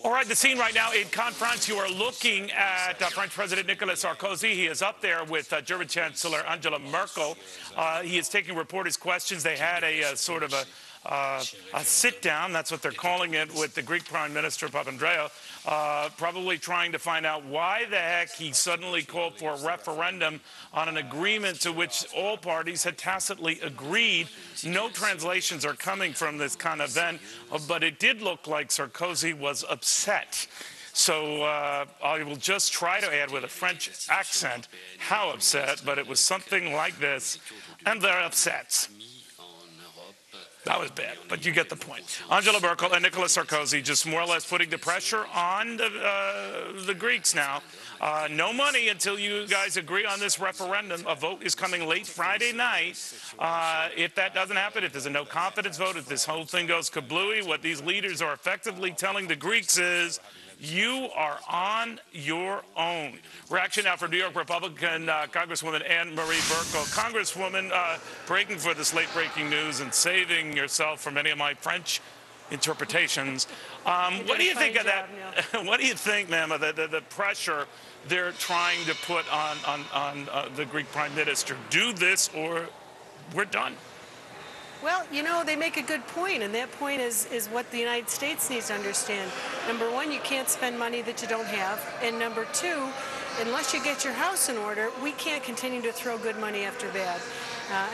All right, the scene right now in conference, you are looking at French President Nicolas Sarkozy. He is up there with German Chancellor Angela Merkel. He is taking reporters' questions. They had a sort of a sit-down, that's what they're calling it, with the Greek Prime Minister Papandreou, probably trying to find out why the heck he suddenly called for a referendum on an agreement to which all parties had tacitly agreed. No translations are coming from this kind of event, but it did look like Sarkozy was upset. So I will just try to add with a French accent how upset, but it was something like this, and they're upset. That was bad, but you get the point. Angela Buerkle and Nicolas Sarkozy just more or less putting the pressure on the Greeks now. No money until you guys agree on this referendum. A vote is coming late Friday night. If that doesn't happen, if there's a no-confidence vote, if this whole thing goes kablooey, what these leaders are effectively telling the Greeks is, you are on your own. Reaction now from New York Republican Congresswoman Anne-Marie Buerkle. Congresswoman, breaking for this late-breaking news and saving yourself from any of my French interpretations. What do you think of that? What do you think, ma'am, of the pressure they're trying to put on the Greek Prime Minister? Do this or we're done. Well, you know, they make a good point, and that point is what the United States needs to understand. Number one, you can't spend money that you don't have, and number two, unless you get your house in order, we can't continue to throw good money after bad.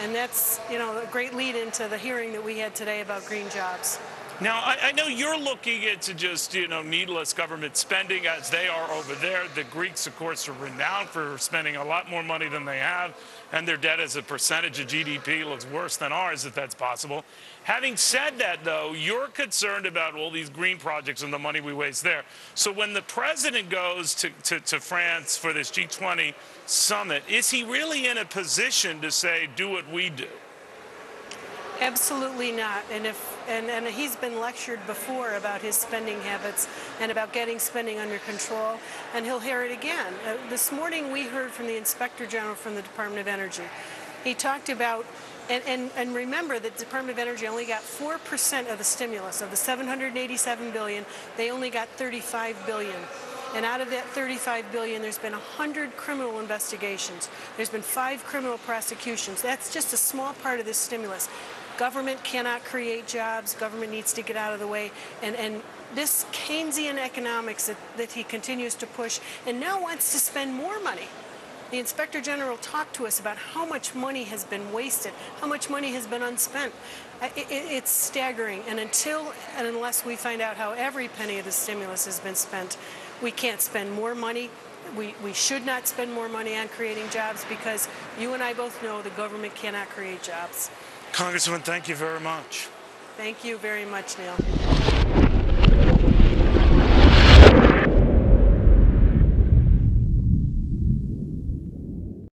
And that's, you know, a great lead into the hearing that we had today about green jobs. Now, I know you're looking into just, you know, needless government spending as they are over there. The Greeks, of course, are renowned for spending a lot more money than they have, and their debt as a percentage of GDP looks worse than ours, if that's possible. Having said that, though, you're concerned about all these green projects and the money we waste there. So when the president goes to France for this G20 summit, is he really in a position to say, do what we do? Absolutely not. And he's been lectured before about his spending habits and about getting spending under control, and he'll hear it again. This morning we heard from the Inspector General from the Department of Energy. He talked about, and remember that the Department of Energy only got 4% of the stimulus. Of the $787 billion, they only got $35 billion. And out of that $35 billion, there's been 100 criminal investigations. There's been 5 criminal prosecutions. That's just a small part of this stimulus. Government cannot create jobs. Government needs to get out of the way. And this Keynesian economics that he continues to push and now wants to spend more money. The Inspector General talked to us about how much money has been wasted, how much money has been unspent. It's staggering. And until and unless we find out how every penny of the stimulus has been spent, we can't spend more money. We should not spend more money on creating jobs because you and I both know the government cannot create jobs. Congresswoman, thank you very much. Thank you very much, Neil.